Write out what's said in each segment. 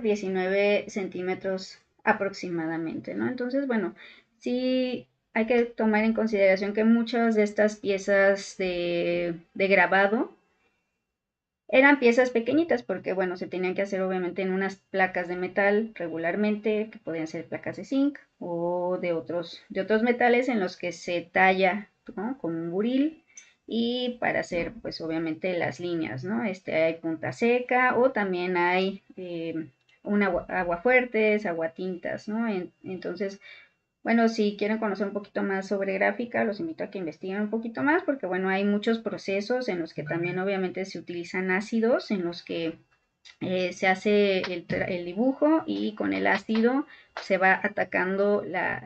19 centímetros aproximadamente, ¿no? Entonces, bueno, sí hay que tomar en consideración que muchas de estas piezas de grabado eran piezas pequeñitas porque, bueno, se tenían que hacer obviamente en unas placas de metal regularmente, que podían ser placas de zinc o de otros metales en los que se talla, ¿no? Con un buril y para hacer, pues obviamente las líneas, ¿no? Hay punta seca o también hay un agua fuertes, agua tintas, ¿no? Entonces, bueno, si quieren conocer un poquito más sobre gráfica, los invito a que investiguen un poquito más porque, bueno, hay muchos procesos en los que también obviamente se utilizan ácidos, en los que se hace el dibujo y con el ácido se va atacando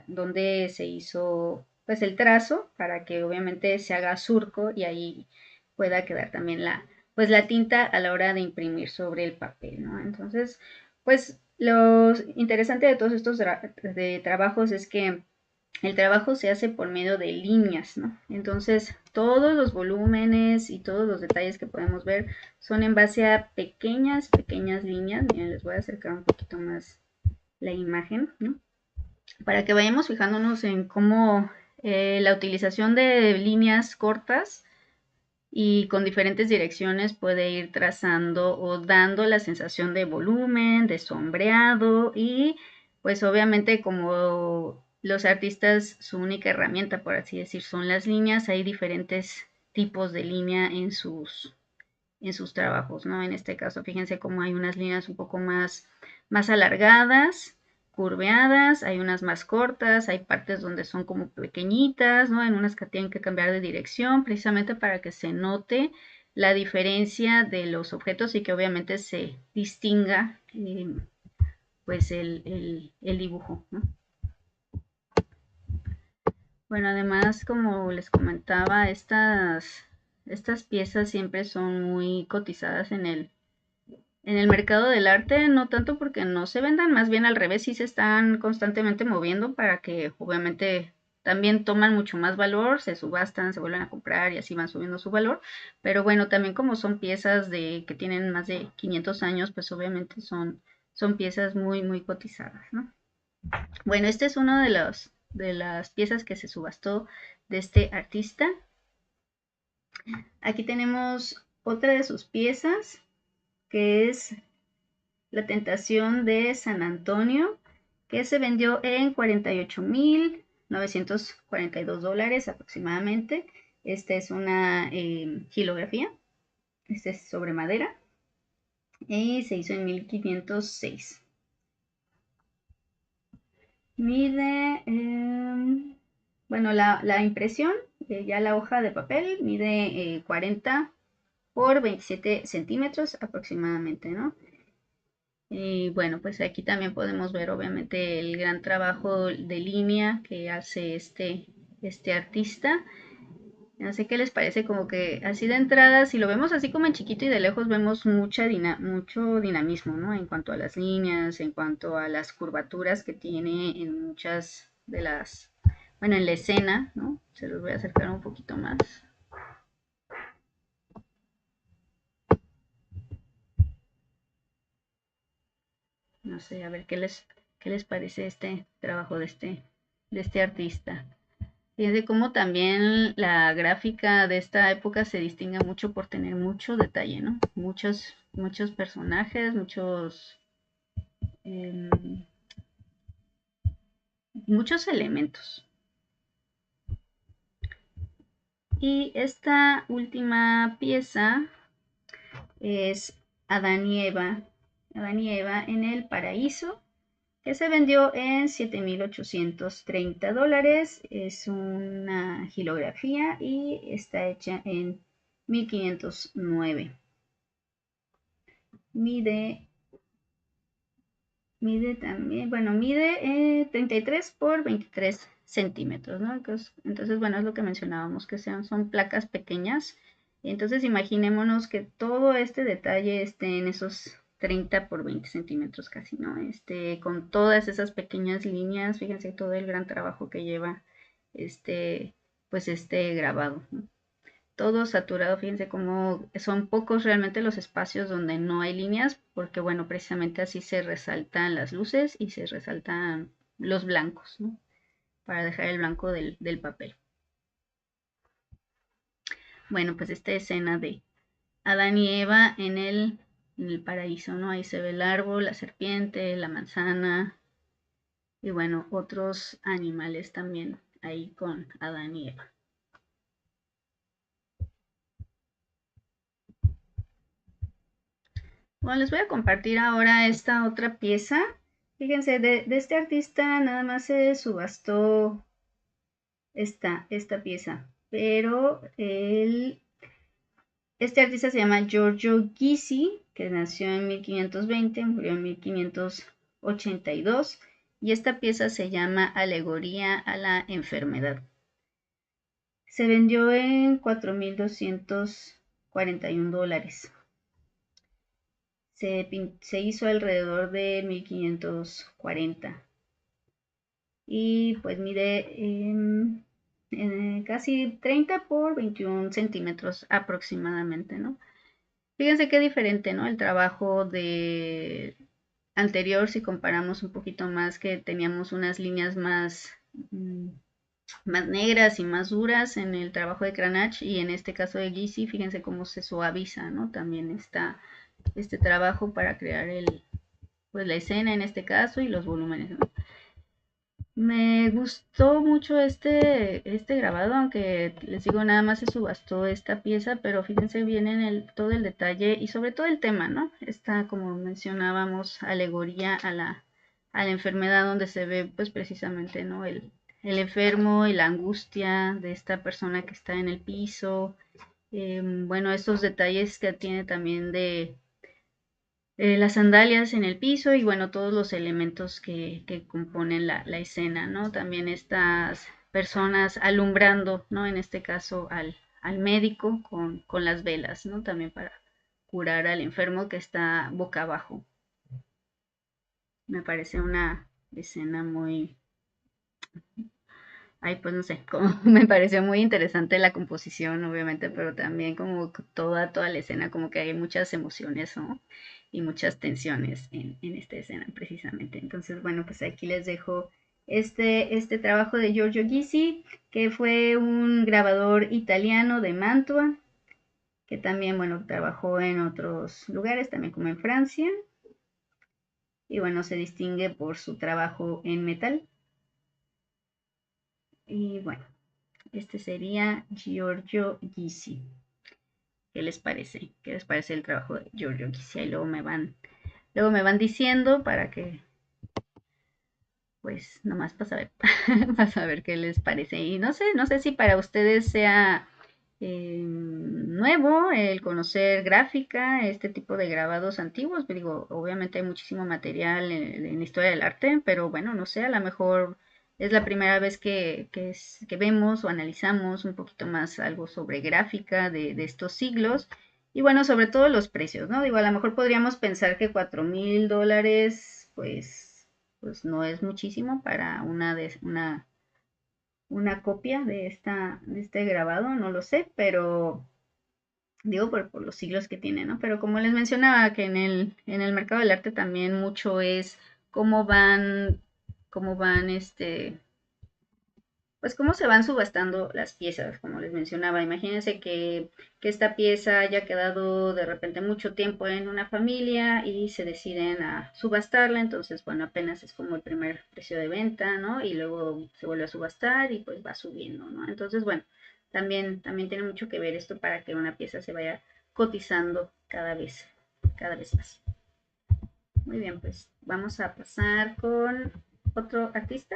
donde se hizo pues el trazo para que obviamente se haga surco y ahí pueda quedar también pues la tinta a la hora de imprimir sobre el papel, ¿no? Entonces, pues lo interesante de todos estos de trabajos es que el trabajo se hace por medio de líneas, ¿no? Entonces, todos los volúmenes y todos los detalles que podemos ver son en base a pequeñas, pequeñas líneas. Miren, les voy a acercar un poquito más la imagen, ¿no? Para que vayamos fijándonos en cómo la utilización de líneas cortas y con diferentes direcciones puede ir trazando o dando la sensación de volumen, de sombreado y pues obviamente como los artistas su única herramienta, por así decir, son las líneas, hay diferentes tipos de línea en sus trabajos, ¿no? En este caso, fíjense cómo hay unas líneas un poco más alargadas, curveadas, hay unas más cortas, hay partes donde son como pequeñitas, ¿no? En unas que tienen que cambiar de dirección, precisamente para que se note la diferencia de los objetos y que obviamente se distinga pues el dibujo, ¿no? Bueno, además, como les comentaba, estas piezas siempre son muy cotizadas en el mercado del arte, no tanto porque no se vendan, más bien al revés, sí se están constantemente moviendo para que obviamente también toman mucho más valor, se subastan, se vuelven a comprar y así van subiendo su valor. Pero bueno, también como son piezas que tienen más de 500 años, pues obviamente son piezas muy, muy cotizadas, ¿no? Bueno, este es uno de las piezas que se subastó de este artista. Aquí tenemos otra de sus piezas, que es La Tentación de San Antonio, que se vendió en $48,942 aproximadamente. Esta es una gilografía, este es sobre madera y se hizo en 1506. Mide, bueno, la impresión, ya la hoja de papel, mide 40 por 27 centímetros aproximadamente, ¿no? Y bueno, pues aquí también podemos ver obviamente el gran trabajo de línea que hace este artista. No sé qué les parece, como que así de entrada, si lo vemos así como en chiquito y de lejos, vemos mucho dinamismo, ¿no? En cuanto a las líneas, en cuanto a las curvaturas que tiene en muchas bueno, en la escena, ¿no? Se los voy a acercar un poquito más. No sé, a ver qué les parece este trabajo de este artista. Fíjense cómo también la gráfica de esta época se distingue mucho por tener mucho detalle, ¿no? Muchos personajes, eh, muchos elementos. Y esta última pieza es Adán y Eva, en el paraíso, que se vendió en $7,830. Es una gilografía y está hecha en 1509. Mide, mide también, bueno, mide 33 por 23 centímetros, ¿no? Entonces, bueno, es lo que mencionábamos, que son placas pequeñas. Entonces, imaginémonos que todo este detalle esté en esos 30 por 20 centímetros casi, ¿no? Con todas esas pequeñas líneas, fíjense todo el gran trabajo que lleva este, pues este grabado, ¿no? todo saturado. Fíjense cómo son pocos realmente los espacios donde no hay líneas, porque bueno, precisamente así se resaltan las luces y se resaltan los blancos, ¿no? Para dejar el blanco del papel. Bueno, pues esta escena de Adán y Eva en el paraíso, ¿no? Ahí se ve el árbol, la serpiente, la manzana y bueno, otros animales también ahí con Adán y Eva. Bueno, les voy a compartir ahora esta otra pieza. Fíjense, de este artista nada más se subastó esta pieza, pero este artista se llama Giorgio Ghisi, que nació en 1520, murió en 1582, y esta pieza se llama Alegoría a la enfermedad. Se vendió en $4,241. Se hizo alrededor de 1540 y pues mide casi 30 por 21 centímetros aproximadamente, ¿no? Fíjense qué diferente, ¿no? El trabajo de anterior, si comparamos un poquito más, que teníamos unas líneas más negras y más duras en el trabajo de Cranach, y en este caso de Gysi, fíjense cómo se suaviza, ¿no? También está este trabajo para crear pues la escena en este caso y los volúmenes, ¿no? Me gustó mucho este grabado, aunque les digo, nada más se subastó esta pieza, pero fíjense bien en todo el detalle y sobre todo el tema, ¿no? Esta, como mencionábamos, alegoría a la enfermedad, donde se ve pues precisamente, ¿no? El enfermo y la angustia de esta persona que está en el piso. Bueno, estos detalles que tiene también de las sandalias en el piso y bueno, todos los elementos que componen la escena, ¿no? También estas personas alumbrando, ¿no? En este caso al médico con las velas, ¿no? También para curar al enfermo que está boca abajo. Me parece una escena muy, ay, pues no sé, como me pareció muy interesante la composición, obviamente, pero también como toda la escena, como que hay muchas emociones, ¿no? Y muchas tensiones en esta escena, precisamente. Entonces, bueno, pues aquí les dejo este trabajo de Giorgio Ghisi, que fue un grabador italiano de Mantua, que también, bueno, trabajó en otros lugares, también como en Francia, y bueno, se distingue por su trabajo en metal. Y bueno, este sería Giorgio Ghisi. ¿Qué les parece? ¿Qué les parece el trabajo de Giorgio Ghisi? Y luego me van diciendo para que, pues, nomás para saber, para saber qué les parece. Y no sé si para ustedes sea nuevo el conocer gráfica, este tipo de grabados antiguos. Digo, obviamente hay muchísimo material en historia del arte, pero bueno, no sé, a lo mejor es la primera vez que vemos o analizamos un poquito más algo sobre gráfica de estos siglos. Y bueno, sobre todo los precios, ¿no? Digo, a lo mejor podríamos pensar que $4,000, pues no es muchísimo para una copia de este grabado, no lo sé, pero digo por los siglos que tiene, ¿no? Pero como les mencionaba, que en el mercado del arte también mucho es cómo van, pues cómo se van subastando las piezas, como les mencionaba. Imagínense que esta pieza haya quedado de repente mucho tiempo en una familia y se deciden a subastarla, entonces, bueno, apenas es como el primer precio de venta, ¿no? Y luego se vuelve a subastar y pues va subiendo, ¿no? Entonces, bueno, también tiene mucho que ver esto para que una pieza se vaya cotizando cada vez más. Muy bien, pues vamos a pasar con otro artista.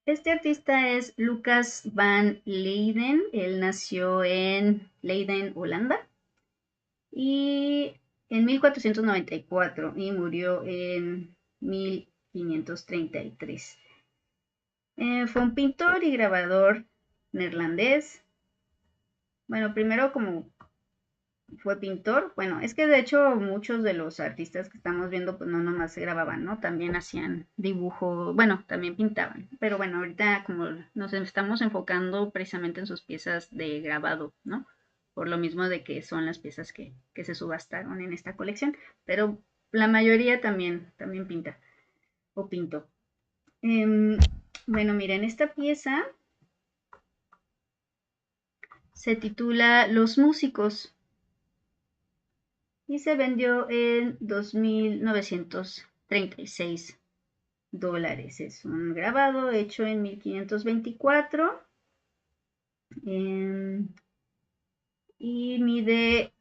Este artista es Lucas van Leyden. Él nació en Leiden, Holanda, y en 1494 y murió en 1533. Fue un pintor y grabador neerlandés. Bueno, primero como fue pintor. Bueno, es que de hecho muchos de los artistas que estamos viendo, pues no nomás se grababan, ¿no? También hacían dibujo, bueno, también pintaban. Pero bueno, ahorita como nos estamos enfocando precisamente en sus piezas de grabado, ¿no? Por lo mismo de que son las piezas que se subastaron en esta colección. Pero la mayoría también pinta o pintó. Bueno, miren, esta pieza se titula Los músicos y se vendió en 2.936 dólares. Es un grabado hecho en 1524 eh, y mide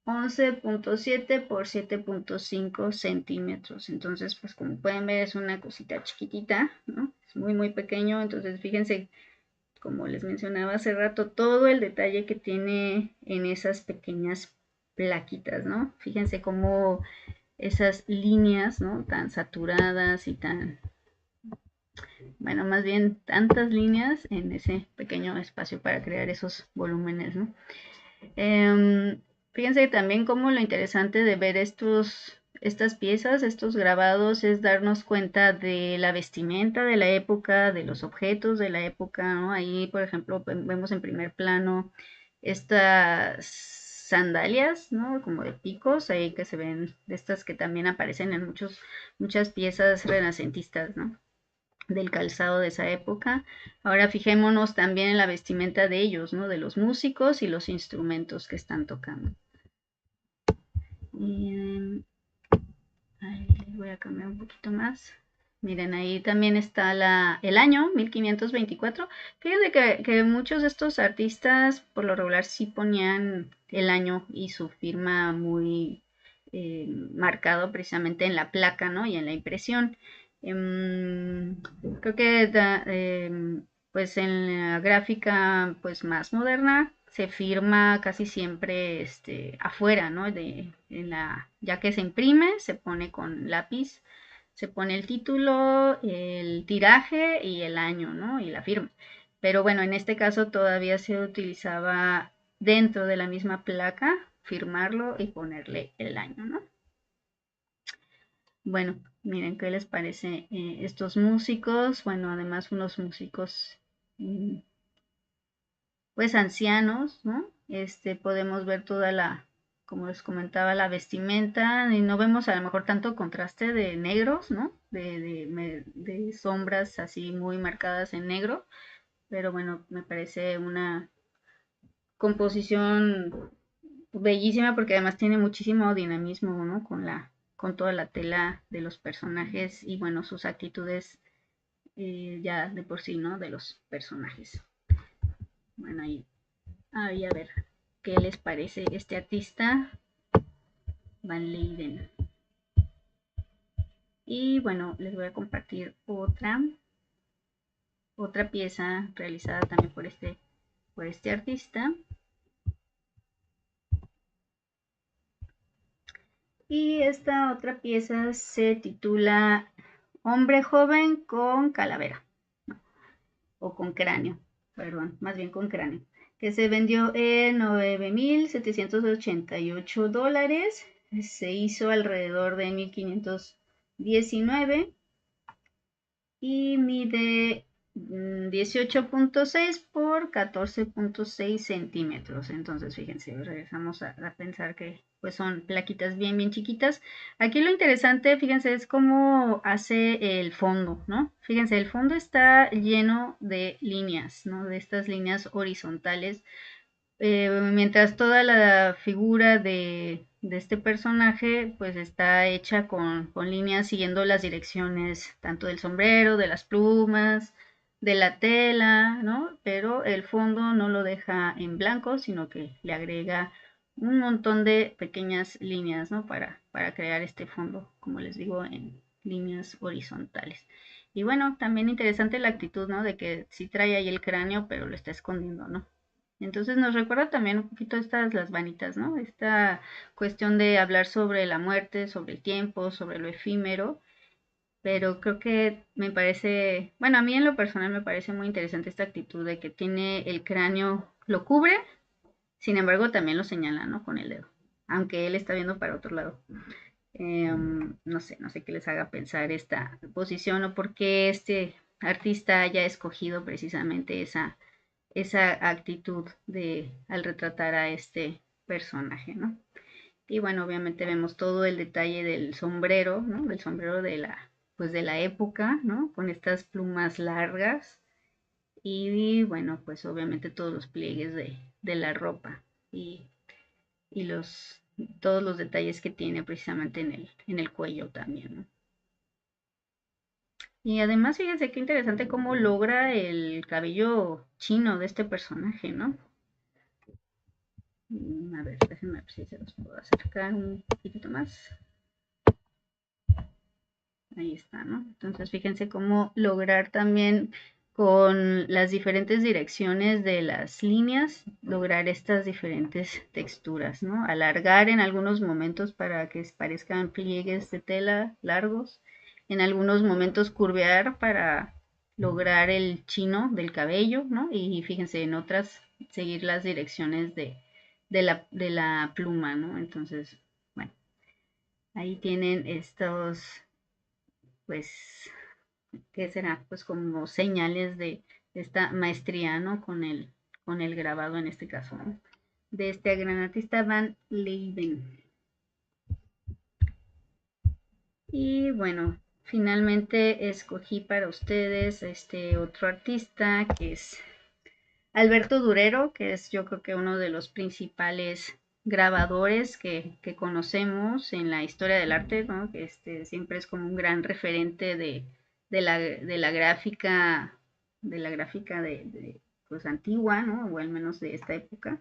11.7 por 7.5 centímetros. Entonces, pues como pueden ver, es una cosita chiquitita, ¿no? Es muy pequeño. Entonces, fíjense, como les mencionaba hace rato, todo el detalle que tiene en esas pequeñas plaquitas, ¿no? Fíjense cómo esas líneas, ¿no? Tan saturadas y tan, bueno, más bien tantas líneas en ese pequeño espacio para crear esos volúmenes, ¿no? Fíjense también cómo lo interesante de ver estas piezas, estos grabados, es darnos cuenta de la vestimenta de la época, de los objetos de la época, ¿no? Ahí, por ejemplo, vemos en primer plano estas sandalias, ¿no? Como de picos, ahí que se ven, de estas que también aparecen en muchas piezas renacentistas, ¿no? Del calzado de esa época. Ahora fijémonos también en la vestimenta de ellos, ¿no? De los músicos y los instrumentos que están tocando. Y, ahí les voy a cambiar un poquito más. Miren, ahí también está el año, 1524. Fíjense que muchos de estos artistas, por lo regular, sí ponían el año y su firma muy marcado precisamente en la placa, ¿no? Y en la impresión. Creo que pues en la gráfica pues más moderna se firma casi siempre afuera, ¿no? Ya que se imprime, se pone con lápiz, se pone el título, el tiraje y el año, ¿no? Y la firma. Pero bueno, en este caso todavía se utilizaba dentro de la misma placa firmarlo y ponerle el año, ¿no? Bueno, miren qué les parece estos músicos. Bueno, además unos músicos mm, pues ancianos, ¿no? Podemos ver toda como les comentaba, la vestimenta y no vemos a lo mejor tanto contraste de negros, ¿no? De sombras así muy marcadas en negro, pero bueno, me parece una composición bellísima porque además tiene muchísimo dinamismo, ¿no? Con toda la tela de los personajes y bueno, sus actitudes ya de por sí, ¿no? De los personajes. Bueno, ahí a ver qué les parece este artista, Van Leyden. Y bueno, les voy a compartir otra pieza realizada también por este artista. Y esta otra pieza se titula Hombre joven con calavera, o con cráneo, perdón, más bien con cráneo, que se vendió en 9.788 dólares, se hizo alrededor de 1519 y mide 18.6 por 14.6 centímetros. Entonces, fíjense, regresamos a pensar que pues son plaquitas bien chiquitas. Aquí lo interesante, fíjense, es cómo hace el fondo, ¿no? Fíjense, el fondo está lleno de líneas, ¿no? De estas líneas horizontales mientras toda la figura de este personaje pues está hecha con líneas siguiendo las direcciones tanto del sombrero, de las plumas, de la tela, ¿no? Pero el fondo no lo deja en blanco, sino que le agrega un montón de pequeñas líneas, ¿no? Para crear este fondo, como les digo, en líneas horizontales. Y bueno, también interesante la actitud, ¿no? De que sí trae ahí el cráneo, pero lo está escondiendo, ¿no? Entonces nos recuerda también un poquito las vanitas, ¿no? Esta cuestión de hablar sobre la muerte, sobre el tiempo, sobre lo efímero, pero creo que me parece, bueno, a mí en lo personal me parece muy interesante esta actitud de que tiene el cráneo, lo cubre, Sin embargo, también lo señala, ¿no? Con el dedo, aunque él está viendo para otro lado. No sé qué les haga pensar esta posición o por qué este artista haya escogido precisamente esa actitud de al retratar a este personaje, ¿no? Y bueno, obviamente vemos todo el detalle del sombrero, ¿no? Del sombrero pues de la época, ¿no? Con estas plumas largas y bueno, pues obviamente todos los pliegues de la ropa y, y todos los detalles que tiene precisamente en el cuello también, ¿no? Y además, fíjense qué interesante cómo logra el cabello chino de este personaje, ¿no? A ver, déjenme ver si se los puedo acercar un poquito más. Ahí está, ¿no? Entonces, fíjense cómo lograr también con las diferentes direcciones de las líneas, lograr estas diferentes texturas, ¿no? Alargar en algunos momentos para que parezcan pliegues de tela largos, en algunos momentos curvear para lograr el chino del cabello, ¿no? Y fíjense, en otras seguir las direcciones de la pluma, ¿no? Entonces, bueno, ahí tienen estos, pues, ¿qué será? Pues como señales de esta maestría, ¿no? Con el grabado en este caso, ¿no? De este gran artista Van Leeuwen. Y bueno, finalmente escogí para ustedes este otro artista que es Alberto Durero, que es yo creo que uno de los principales grabadores que conocemos en la historia del arte, ¿no? Que siempre es como un gran referente de la gráfica, pues antigua, ¿no? O al menos de esta época.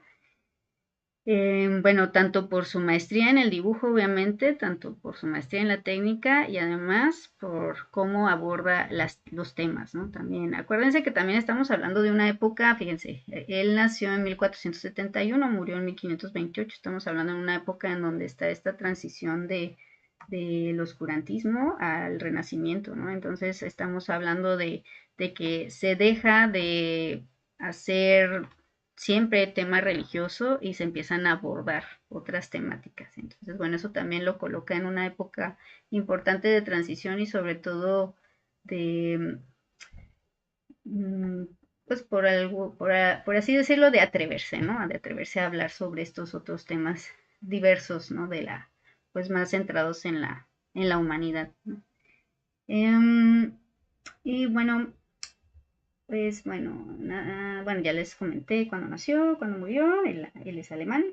Bueno, tanto por su maestría en el dibujo, obviamente, tanto por su maestría en la técnica y además por cómo aborda los temas, ¿no? También, acuérdense que también estamos hablando de una época, fíjense, él nació en 1471, murió en 1528, estamos hablando de una época en donde está esta transición del oscurantismo al renacimiento, ¿no? Entonces estamos hablando de que se deja de hacer siempre tema religioso y se empiezan a abordar otras temáticas. Entonces, bueno, eso también lo coloca en una época importante de transición y sobre todo de, mm, pues por algo, por así decirlo, de atreverse, ¿no? De atreverse a hablar sobre estos otros temas diversos, ¿no? Pues más centrados en la humanidad, ¿no? Y bueno, pues bueno, ya les comenté cuándo nació, cuándo murió, él es alemán.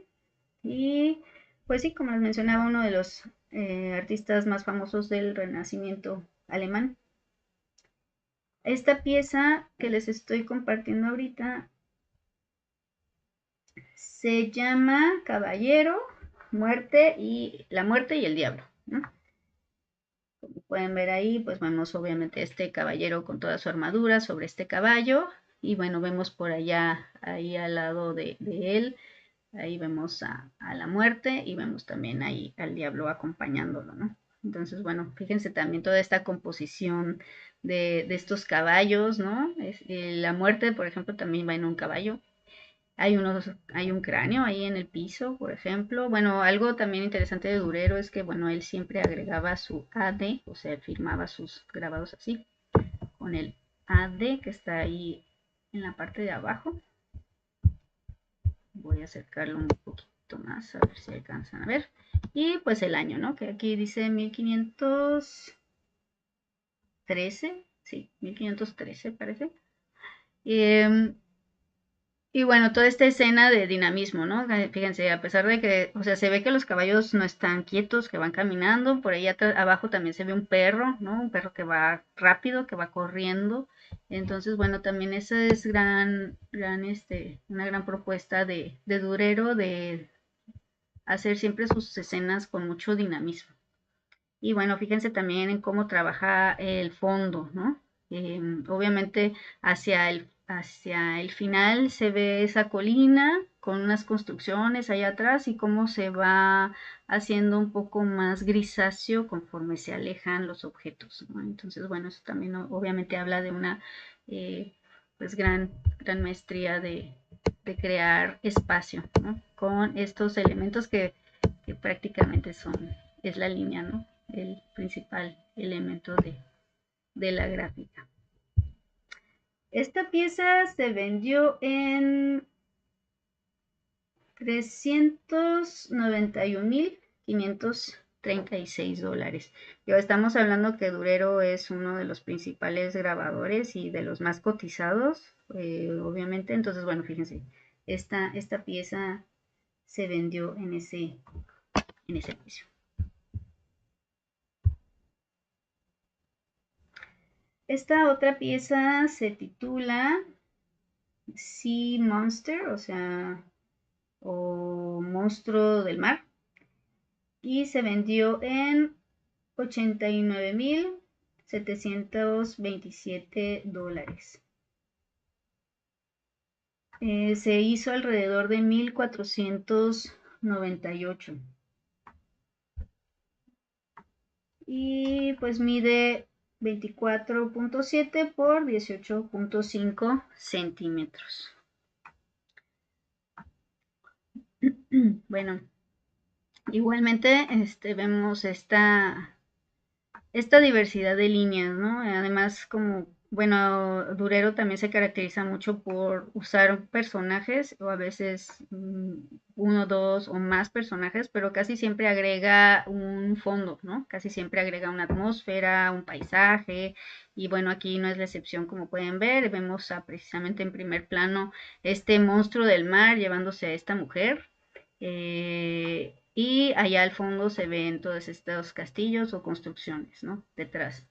Y pues sí, como les mencionaba, uno de los artistas más famosos del Renacimiento alemán. Esta pieza que les estoy compartiendo ahorita se llama Caballero, la muerte y el diablo, ¿no? Como pueden ver ahí, pues vemos obviamente este caballero con toda su armadura sobre este caballo y bueno, vemos por allá, ahí al lado de él, ahí vemos a la muerte y vemos también ahí al diablo acompañándolo, ¿no? Entonces, bueno, fíjense también toda esta composición de estos caballos, ¿no? La muerte, por ejemplo, también va en un caballo. Hay un cráneo ahí en el piso, por ejemplo. Bueno, algo también interesante de Durero es que, bueno, él siempre agregaba su AD, o sea, firmaba sus grabados así, con el AD que está ahí en la parte de abajo. Voy a acercarlo un poquito más a ver si alcanzan a ver. Y pues el año, ¿no? Que aquí dice 1513, sí, 1513 parece. Y bueno, toda esta escena de dinamismo, ¿no? Fíjense, a pesar de que, o sea, se ve que los caballos no están quietos, que van caminando, por ahí abajo también se ve un perro, ¿no? Un perro que va rápido, que va corriendo. Entonces, bueno, también esa es una gran propuesta de Durero de hacer siempre sus escenas con mucho dinamismo. Y bueno, fíjense también en cómo trabaja el fondo, ¿no? Obviamente hacia el final se ve esa colina con unas construcciones allá atrás y cómo se va haciendo un poco más grisáceo conforme se alejan los objetos, ¿no? Entonces, bueno, eso también obviamente habla de una pues gran maestría crear espacio, ¿no? Con estos elementos que prácticamente es la línea, ¿no? El principal elemento de la gráfica. Esta pieza se vendió en $391,536. Ya estamos hablando que Durero es uno de los principales grabadores y de los más cotizados, obviamente. Entonces, bueno, fíjense, esta pieza se vendió en ese precio. Esta otra pieza se titula Sea Monster, o monstruo del mar, y se vendió en $89,727. Se hizo alrededor de 1498. Y pues mide 24.7 por 18.5 centímetros. Bueno, igualmente vemos esta diversidad de líneas, ¿no? Además, como, bueno, Durero también se caracteriza mucho por usar personajes, o a veces uno, dos o más personajes, pero casi siempre agrega un fondo, ¿no? Casi siempre agrega una atmósfera, un paisaje, y bueno, aquí no es la excepción, como pueden ver. Vemos precisamente en primer plano este monstruo del mar llevándose a esta mujer. Y allá al fondo se ven todos estos castillos o construcciones, ¿no? Detrás.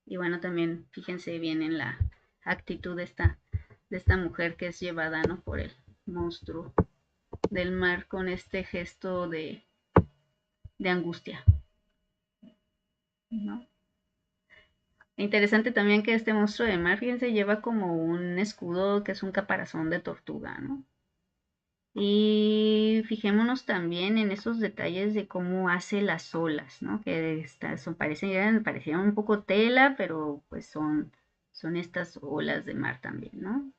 Y bueno, también fíjense bien en la actitud de esta mujer que es llevada, ¿no? Por el monstruo del mar con este gesto de angustia, ¿no? Interesante también que este monstruo del mar, fíjense, lleva como un escudo que es un caparazón de tortuga, ¿no? Y fijémonos también en esos detalles de cómo hace las olas, ¿no? Que parecían un poco tela, pero pues son estas olas de mar también, ¿no?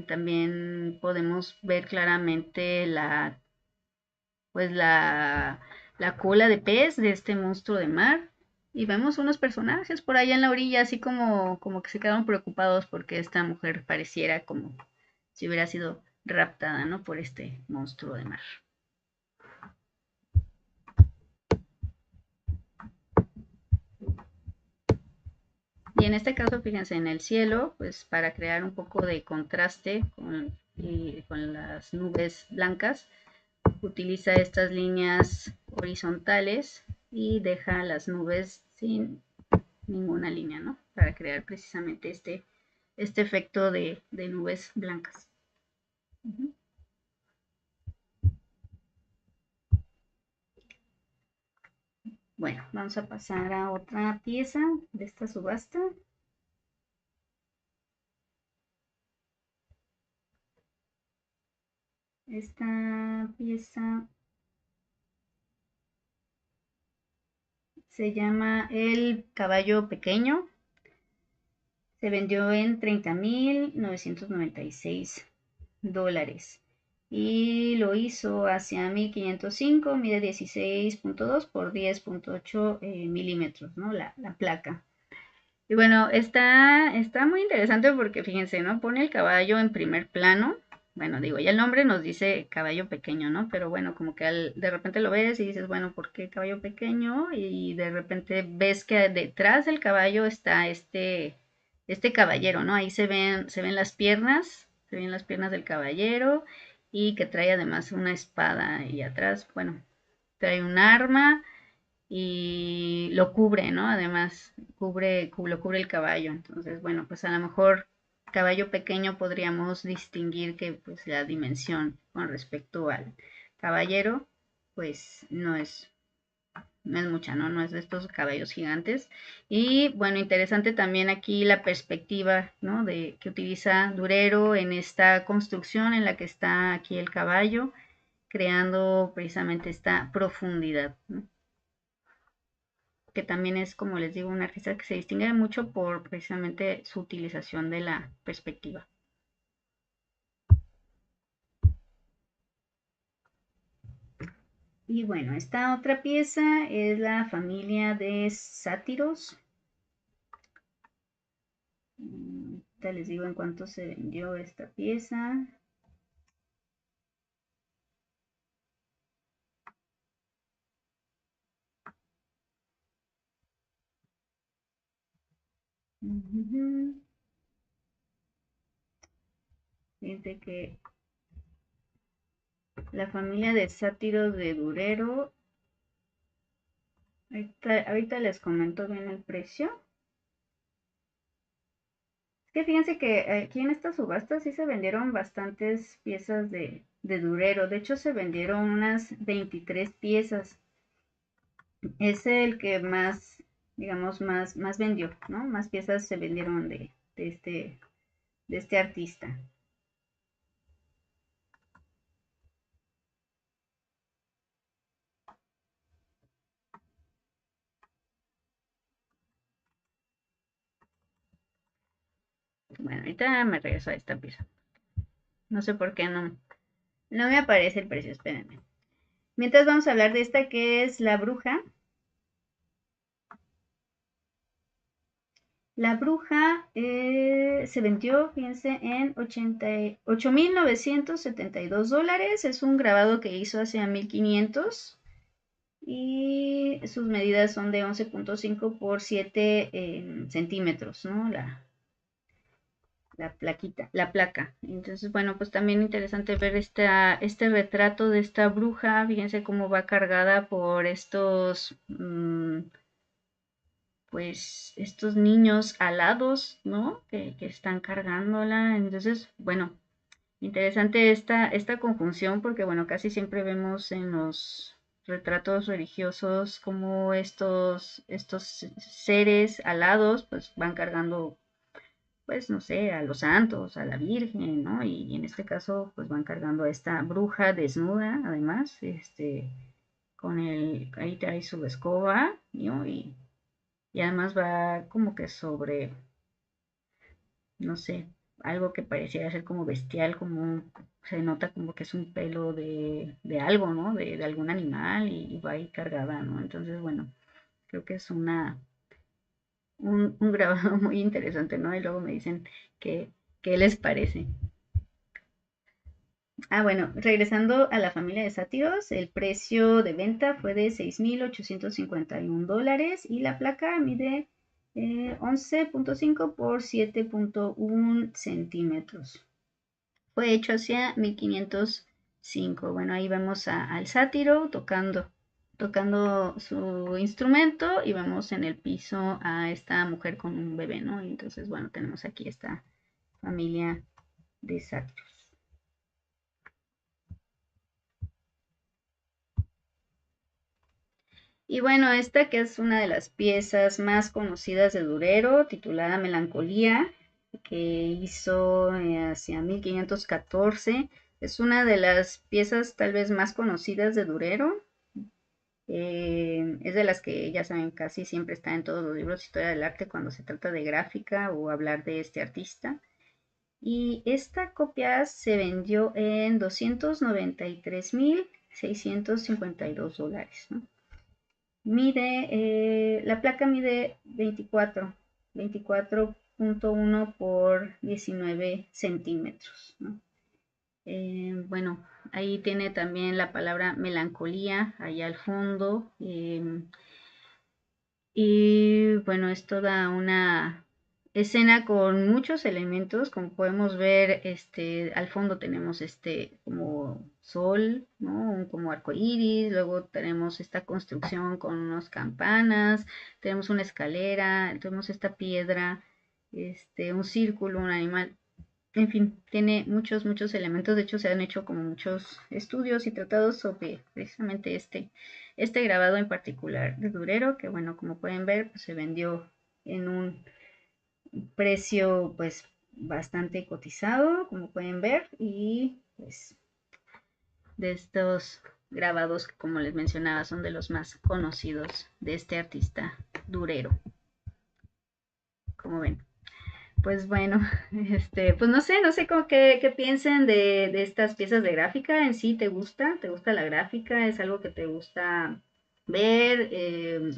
También podemos ver claramente pues la cola de pez de este monstruo de mar. Y vemos unos personajes por allá en la orilla, así como que se quedaron preocupados porque esta mujer pareciera como si hubiera sido raptada, ¿no? Por este monstruo de mar. Y en este caso, fíjense, en el cielo, pues para crear un poco de contraste con las nubes blancas, utiliza estas líneas horizontales y deja las nubes sin ninguna línea, ¿no? Para crear precisamente este efecto de nubes blancas. Bueno, vamos a pasar a otra pieza de esta subasta. Esta pieza se llama El Caballo Pequeño. Se vendió en $30,996. Y lo hizo hacia 1505, mide 16.2 por 10.8 milímetros, ¿no? La placa. Y bueno, está muy interesante porque fíjense, ¿no? Pone el caballo en primer plano. Bueno, digo, ya el nombre nos dice caballo pequeño, ¿no? Pero bueno, como que de repente lo ves y dices, bueno, ¿por qué caballo pequeño? Y de repente ves que detrás del caballo está este caballero, ¿no? Ahí se ven las piernas del caballero, y que trae además una espada, y atrás, bueno, trae un arma y lo cubre, ¿no? Además, lo cubre el caballo. Entonces, bueno, pues a lo mejor caballo pequeño podríamos distinguir que pues la dimensión con respecto al caballero, pues no es mucha, ¿no? No es de estos caballos gigantes. Y bueno, interesante también aquí la perspectiva, ¿no? Que utiliza Durero en esta construcción en la que está aquí el caballo, creando precisamente esta profundidad, ¿no? que también es, como les digo, un artista que se distingue mucho por precisamente su utilización de la perspectiva. Y bueno, esta otra pieza es la familia de sátiros. Ahorita les digo en cuánto se vendió esta pieza. Fíjense que la familia de sátiros de Durero, ahorita les comento bien el precio. Es que fíjense que aquí en esta subasta sí se vendieron bastantes piezas de Durero. De hecho, se vendieron unas 23 piezas. Es el que más, digamos, más vendió, ¿no? Más piezas se vendieron de este artista. Bueno, ahorita me regreso a esta pieza. No sé por qué no me aparece el precio, espérenme. Mientras vamos a hablar de esta que es La Bruja. La Bruja se vendió, fíjense, en $8,972. Es un grabado que hizo hacia 1500 y sus medidas son de 11.5 por 7 centímetros, ¿no? La plaquita, la placa. Entonces, bueno, pues también interesante ver este retrato de esta bruja. Fíjense cómo va cargada por pues estos niños alados, ¿no? Que están cargándola. Entonces, bueno, interesante esta conjunción porque, bueno, casi siempre vemos en los retratos religiosos como estos seres alados, pues van cargando, pues, no sé, a los santos, a la Virgen, ¿no? Y en este caso, pues van cargando a esta bruja desnuda, además, ahí trae su escoba, ¿no? Y además va como que sobre, no sé, algo que pareciera ser como bestial, se nota como que es un pelo de algo, ¿no? De algún animal y va ahí cargada, ¿no? Entonces, bueno, creo que es un grabado muy interesante, ¿no? Y luego me dicen que, qué les parece. Ah, bueno, regresando a la familia de sátiros, el precio de venta fue de $6,851 y la placa mide 11.5 por 7.1 centímetros. Fue hecho hacia 1505. Bueno, ahí vemos al sátiro tocando su instrumento y vemos en el piso a esta mujer con un bebé, ¿no? Y entonces, bueno, tenemos aquí esta familia de sátiros. Y bueno, esta que es una de las piezas más conocidas de Durero, titulada Melancolía, que hizo hacia 1514, es una de las piezas tal vez más conocidas de Durero. Es de las que ya saben, casi siempre está en todos los libros de historia del arte cuando se trata de gráfica o hablar de este artista. Y esta copia se vendió en $293,652, ¿no? La placa mide 24.1 por 19 centímetros, ¿no? Bueno, ahí tiene también la palabra melancolía, allá al fondo. Y bueno, es toda una escena con muchos elementos, como podemos ver, al fondo tenemos como sol, ¿no? Como arco iris, luego tenemos esta construcción con unas campanas, tenemos una escalera, tenemos esta piedra, un círculo, un animal, en fin, tiene muchos elementos. De hecho, se han hecho como muchos estudios y tratados sobre precisamente este grabado en particular de Durero, que bueno, como pueden ver, pues se vendió en un precio pues bastante cotizado, como pueden ver, y pues de estos grabados que, como les mencionaba, son de los más conocidos de este artista Durero. Como ven. Pues bueno, pues no sé cómo que piensen de estas piezas de gráfica en sí. ¿Te gusta la gráfica? ¿Es algo que te gusta ver?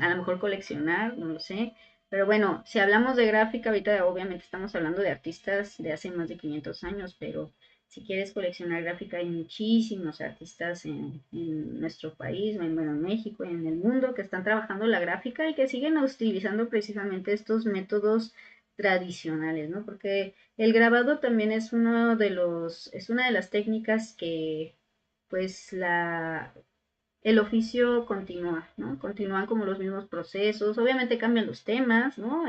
A lo mejor coleccionar, no lo sé. Pero bueno, si hablamos de gráfica, ahorita obviamente estamos hablando de artistas de hace más de 500 años, pero si quieres coleccionar gráfica, hay muchísimos artistas en nuestro país, bueno, en México y en el mundo que están trabajando la gráfica y que siguen utilizando precisamente estos métodos tradicionales, ¿no? Porque el grabado también es una de las técnicas que, pues, el oficio continúa, ¿no? Continúan como los mismos procesos, obviamente cambian los temas, ¿no?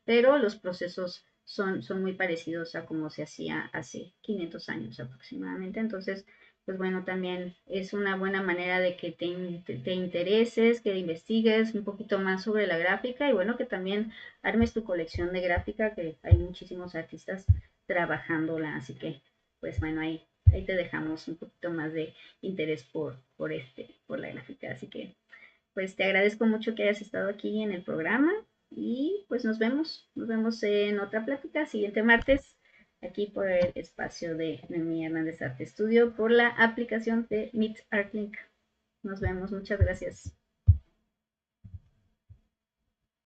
Pero los procesos son muy parecidos a como se hacía hace 500 años aproximadamente. Entonces, pues bueno, también es una buena manera de que te intereses, que investigues un poquito más sobre la gráfica y bueno, que también armes tu colección de gráfica, que hay muchísimos artistas trabajándola, así que, pues bueno, ahí te dejamos un poquito más de interés por la gráfica. Así que, pues te agradezco mucho que hayas estado aquí en el programa y pues nos vemos en otra plática siguiente martes aquí por el espacio de Noemí Hernández Arte Estudio por la aplicación de Meet Artlink. Nos vemos, muchas gracias.